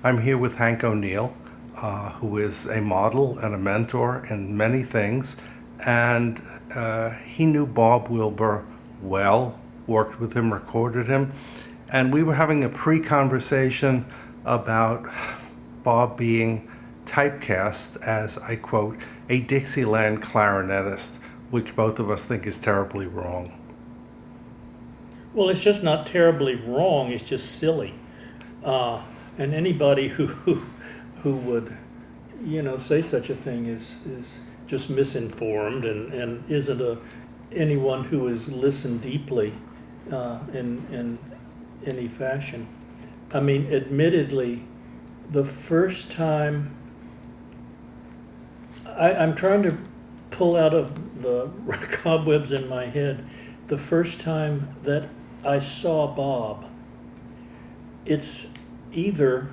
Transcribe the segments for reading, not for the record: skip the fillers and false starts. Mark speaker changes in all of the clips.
Speaker 1: I'm here with Hank O'Neill, who is a model and a mentor in many things. And he knew Bob Wilber well, worked with him, recorded him. And we were having a pre-conversation about Bob being typecast as, I quote, a Dixieland clarinetist, which both of us think is terribly wrong.
Speaker 2: Well, it's just not terribly wrong. It's just silly. Uh, and anybody who would, say such a thing is just misinformed and isn't anyone who has listened deeply in any fashion. I mean, admittedly, the first time I'm trying to pull out of the cobwebs in my head, the first time that I saw Bob, it's either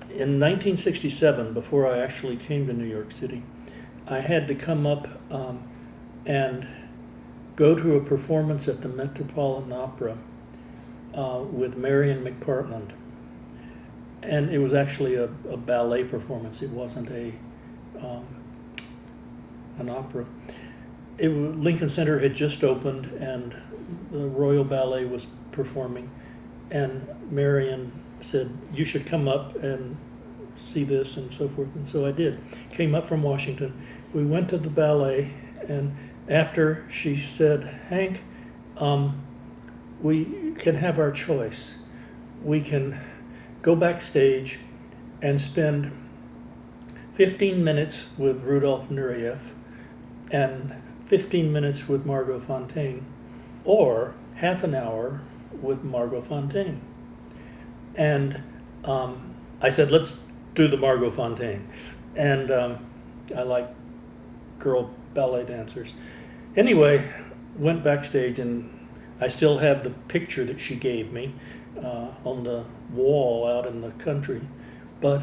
Speaker 2: in 1967, before I actually came to New York City, I had to come up and go to a performance at the Metropolitan Opera with Marion McPartland. And it was actually a ballet performance. It wasn't an opera. Lincoln Center had just opened, and the Royal Ballet was performing. And Marion said, "You should come up and see this," and so forth. And so I did. Came up from Washington. We went to the ballet, and after she said, "Hank, we can have our choice. We can go backstage and spend 15 minutes with Rudolf Nureyev and 15 minutes with Margot Fonteyn, or half an hour with Margot Fonteyn." And I said, "Let's do the Margot Fonteyn." And I like girl ballet dancers. Anyway, went backstage, and I still have the picture that she gave me on the wall out in the country. But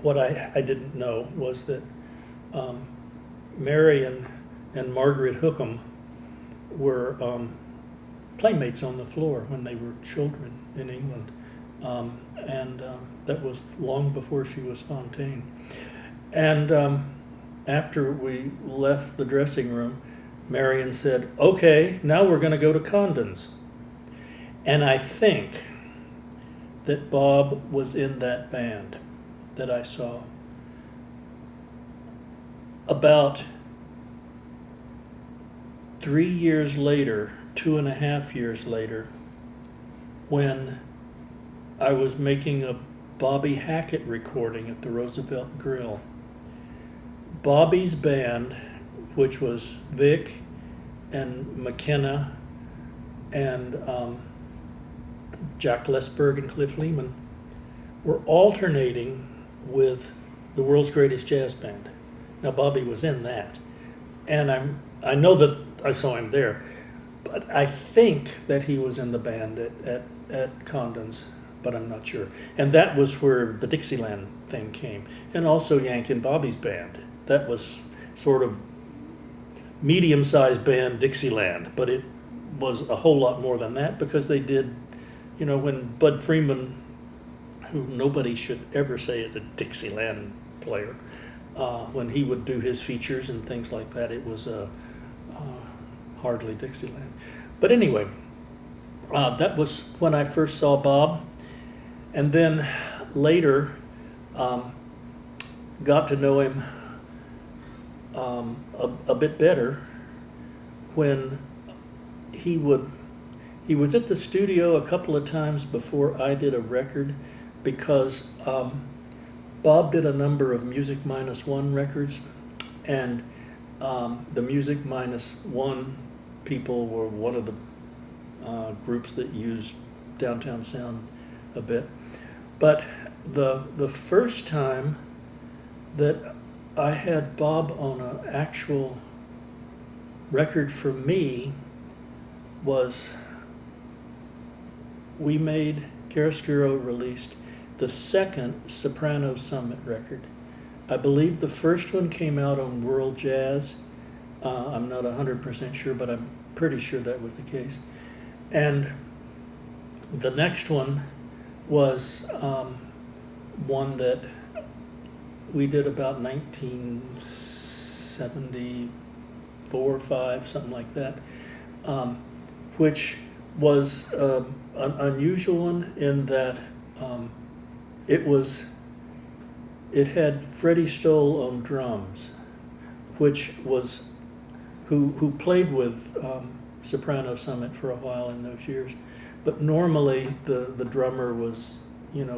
Speaker 2: what I didn't know was that Marion and Margaret Hookham were playmates on the floor when they were children in England. And that was long before she was Fonteyn. And after we left the dressing room, Marion said, "Okay, now we're going to go to Condon's." And I think that Bob was in that band that I saw. About 3 years later, 2.5 years later, when I was making a Bobby Hackett recording at the Roosevelt Grill, Bobby's band, which was Vic and McKenna and Jack Lesberg and Cliff Leeman, were alternating with the World's Greatest Jazz Band. Now Bobby was in that, and I know that I saw him there, but I think that he was in the band at Condon's, but I'm not sure. And that was where the Dixieland thing came, and also Yank and Bobby's band. That was sort of medium-sized band Dixieland, but it was a whole lot more than that, because they did, when Bud Freeman, who nobody should ever say is a Dixieland player, when he would do his features and things like that, it was hardly Dixieland. But anyway, that was when I first saw Bob, and then later got to know him a bit better when he was at the studio a couple of times before I did a record, because Bob did a number of Music Minus One records, and the Music Minus One people were one of the groups that used Downtown Sound a bit. But the first time that I had Bob on an actual record for me was Chiaroscuro released the second Soprano Summit record. I believe the first one came out on World Jazz. I'm not 100% sure, but I'm pretty sure that was the case. And the next one was one that we did about 1974 or 5, something like that, which was an unusual one in that it was it had Freddie Stoll on drums, which was who played with Soprano Summit for a while in those years. But normally the drummer was,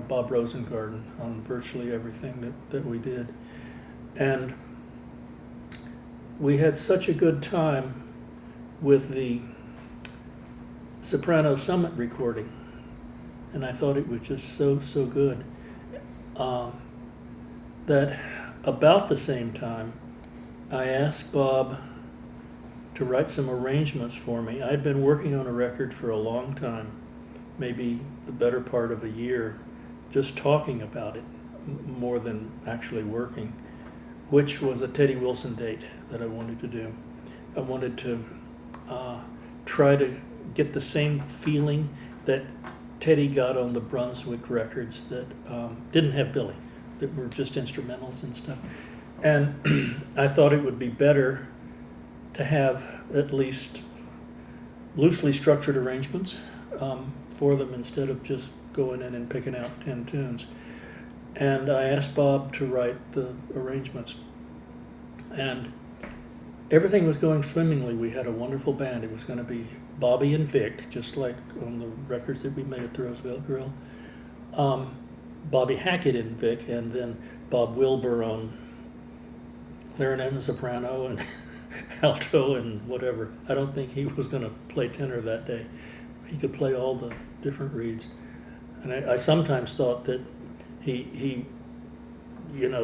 Speaker 2: Bob Rosengarten on virtually everything that we did. And we had such a good time with the Soprano Summit recording, and I thought it was just so good, that about the same time I asked Bob to write some arrangements for me. I'd been working on a record for a long time, maybe the better part of a year, just talking about it more than actually working, which was a Teddy Wilson date that I wanted to do. I wanted to try to get the same feeling that Teddy got on the Brunswick records that didn't have Billy, that were just instrumentals and stuff. And I thought it would be better to have at least loosely structured arrangements for them instead of just going in and picking out 10 tunes. And I asked Bob to write the arrangements. And everything was going swimmingly. We had a wonderful band. It was going to be Bobby and Vic, just like on the records that we made at the Roosevelt Grill. Bobby Hackett and Vic, and then Bob Wilber on clarinet and soprano and alto and whatever. I don't think he was going to play tenor that day. He could play all the different reeds. And I sometimes thought that he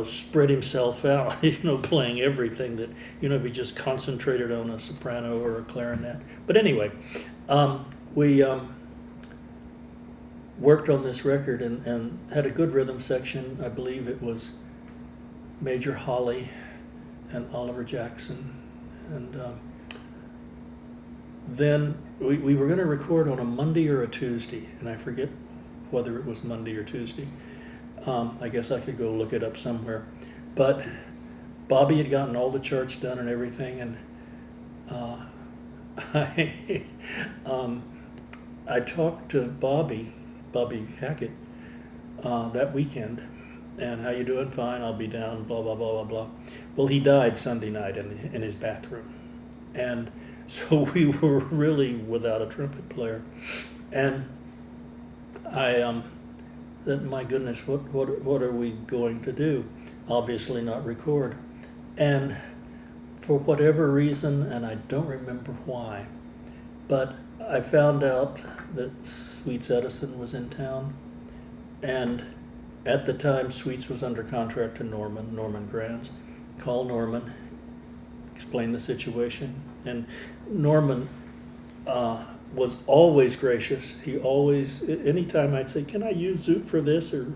Speaker 2: spread himself out, playing everything that, if he just concentrated on a soprano or a clarinet. But anyway, we worked on this record and had a good rhythm section. I believe it was Major Holly and Oliver Jackson. And then we were going to record on a Monday or a Tuesday, and I forget whether it was Monday or Tuesday. I guess I could go look it up somewhere. But Bobby had gotten all the charts done and everything, and I talked to Bobby Hackett, that weekend, and how you doing? Fine, I'll be down, blah, blah, blah, blah, blah. Well, he died Sunday night in his bathroom. And so we were really without a trumpet player. And I said, my goodness, what are we going to do? Obviously not record. And for whatever reason, and I don't remember why, but I found out that Sweets Edison was in town. And at the time, Sweets was under contract to Norman Granz. Called Norman, explained the situation, and Norman was always gracious. He always, anytime I'd say, can I use Zoot for this, or,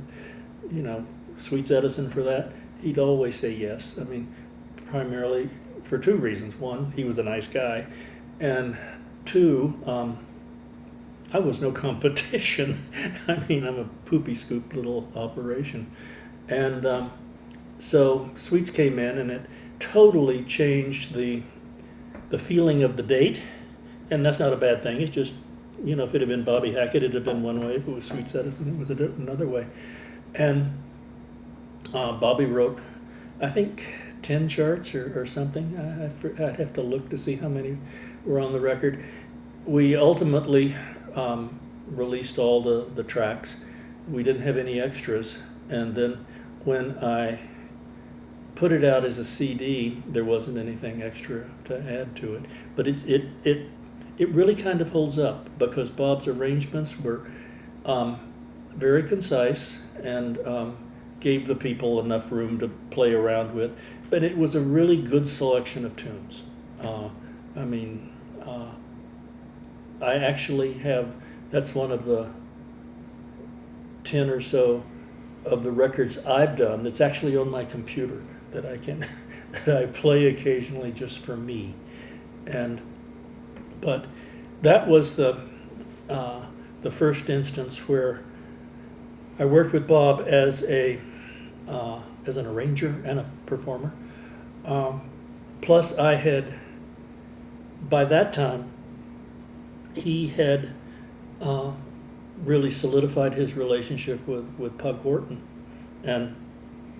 Speaker 2: Sweets Edison for that, he'd always say yes. I mean, primarily for two reasons. One, he was a nice guy, and two, I was no competition. I mean, I'm a poopy scoop little operation. And so Sweets came in, and it totally changed the feeling of the date. And that's not a bad thing. It's just, if it had been Bobby Hackett, it'd have been one way. If it was Sweets Edison, it was another way. And Bobby wrote, I think, 10 charts or something. I'd have to look to see how many were on the record. We ultimately released all the tracks. We didn't have any extras. And then when I put it out as a CD, there wasn't anything extra to add to it. But it really kind of holds up, because Bob's arrangements were very concise and gave the people enough room to play around with. But it was a really good selection of tunes. I actually have, that's one of the 10 or so of the records I've done that's actually on my computer that I play occasionally just for me. But that was the first instance where I worked with Bob as an arranger and a performer. Plus, I had, by that time, he had really solidified his relationship with Pug Horton. And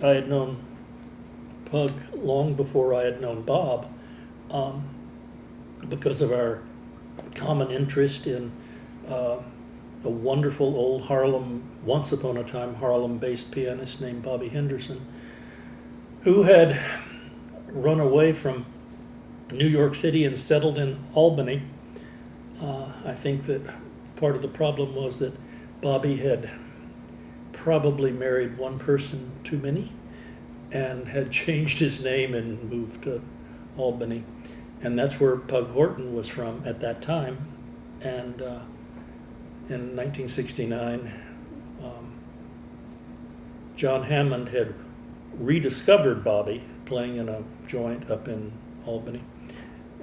Speaker 2: I had known Pug long before I had known Bob, because of our common interest in a wonderful old Harlem, once upon a time Harlem-based pianist named Bobby Henderson, who had run away from New York City and settled in Albany. I think that part of the problem was that Bobby had probably married one person too many and had changed his name and moved to Albany. And that's where Pug Horton was from at that time. And in 1969, John Hammond had rediscovered Bobby playing in a joint up in Albany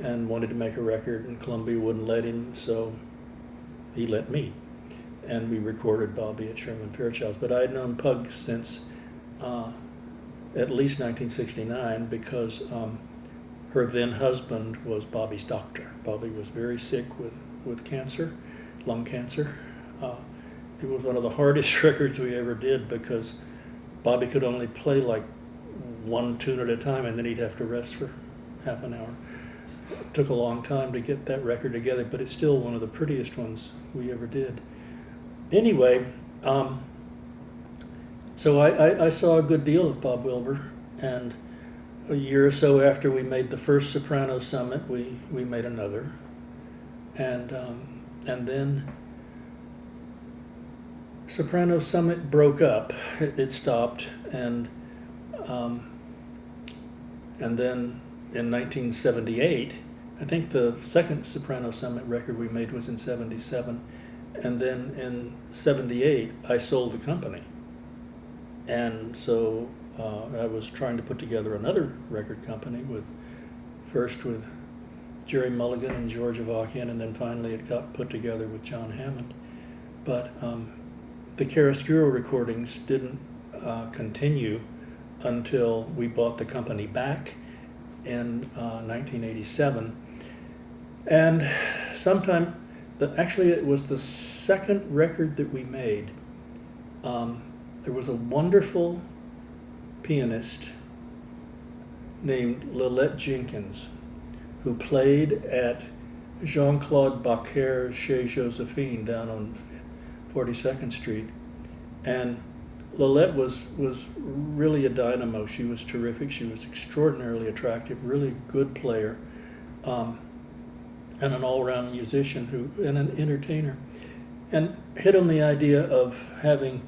Speaker 2: and wanted to make a record, and Columbia wouldn't let him, so he let me. And we recorded Bobby at Sherman Fairchild's. But I had known Pug since at least 1969 because her then husband was Bobby's doctor. Bobby was very sick with cancer, lung cancer. It was one of the hardest records we ever did because Bobby could only play like one tune at a time, and then he'd have to rest for half an hour. It took a long time to get that record together, but it's still one of the prettiest ones we ever did. Anyway, so I saw a good deal of Bob Wilber, and a year or so after we made the first Soprano Summit, we made another, and then Soprano Summit broke up. It stopped, and then in 1978, I think the second Soprano Summit record we made was in 77, and then in 78 I sold the company, and so I was trying to put together another record company first with Jerry Mulligan and George Avakian, and then finally it got put together with John Hammond. But the Chiaroscuro recordings didn't continue until we bought the company back in 1987. And actually it was the second record that we made. There was a wonderful pianist named Lilette Jenkins who played at Jean-Claude Bacquer's Chez Josephine down on 42nd Street. And Lilette was really a dynamo. She was terrific. She was extraordinarily attractive, really good player, and an all-around musician and an entertainer. And hit on the idea of having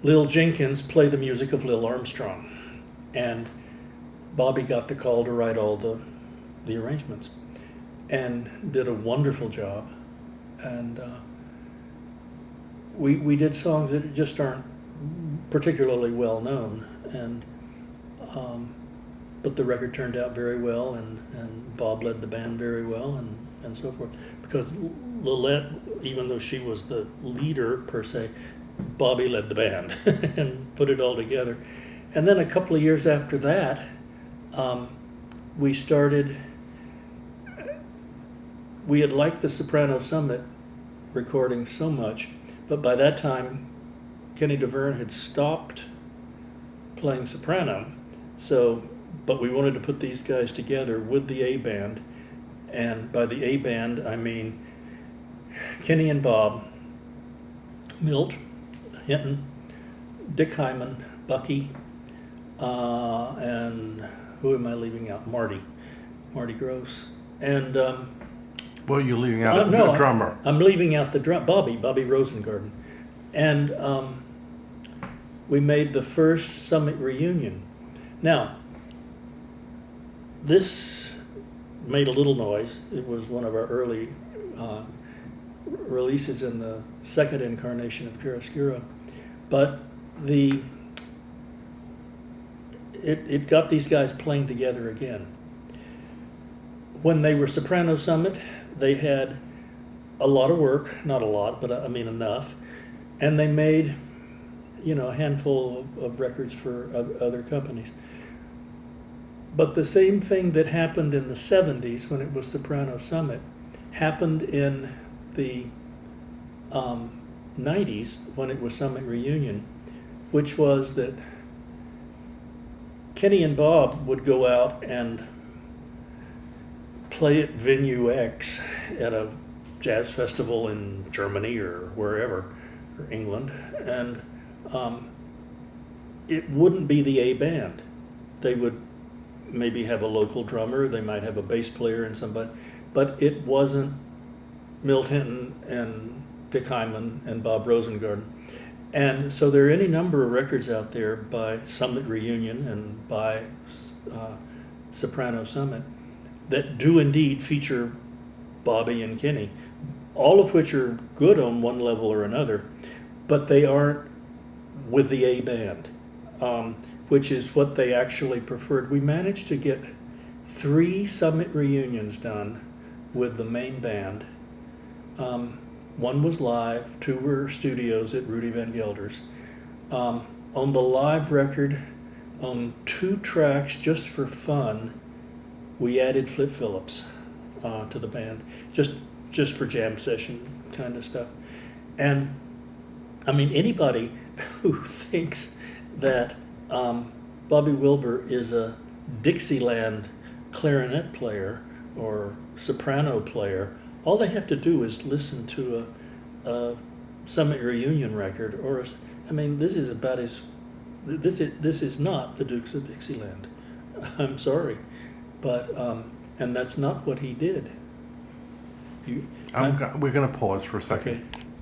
Speaker 2: Lil Jenkins play the music of Lil Armstrong. And Bobby got the call to write all the arrangements and did a wonderful job. And we did songs that just aren't particularly well known, and but the record turned out very well, and Bob led the band very well, and so forth. Because Lilette, even though she was the leader per se, Bobby led the band and put it all together. And then a couple of years after that, we had liked the Soprano Summit recording so much, but by that time Kenny DeVerne had stopped playing soprano, but we wanted to put these guys together with the A band, and by the A band I mean Kenny and Bob, Milt, Hinton, Dick Hyman, Bucky, and who am I leaving out? Marty Gross, and
Speaker 1: Well, you're leaving out
Speaker 2: no,
Speaker 1: the drummer.
Speaker 2: I'm leaving out the Bobby Rosengarten, and we made the first Summit reunion. Now, this made a little noise. It was one of our early releases in the second incarnation of Chiaroscuro, but it got these guys playing together again. When they were Soprano Summit, they had a lot of work, not a lot, but I mean enough, and they made a handful of records for other companies. But the same thing that happened in the 70s when it was Soprano Summit happened in the 90s when it was Summit Reunion, which was that Kenny and Bob would go out and play at venue X at a jazz festival in Germany or wherever, or England, and it wouldn't be the A band. They would maybe have a local drummer, they might have a bass player and somebody, but it wasn't Milt Hinton and Dick Hyman and Bob Rosengarten. And so there are any number of records out there by Summit Reunion and by Soprano Summit that do indeed feature Bobby and Kenny, all of which are good on one level or another, but they aren't with the A band, which is what they actually preferred. We managed to get 3 Summit reunions done with the main band. One was live, 2 were studios at Rudy Van Gelder's. On the live record, on 2 tracks, just for fun, we added Flip Phillips to the band, just for jam session kind of stuff. And I mean, anybody who thinks that Bobby Wilber is a Dixieland clarinet player or soprano player, all they have to do is listen to a Summit Reunion record, I mean, this is about as this is not the Dukes of Dixieland. I'm sorry, but and that's not what he did.
Speaker 1: We're going to pause for a second.
Speaker 2: Okay.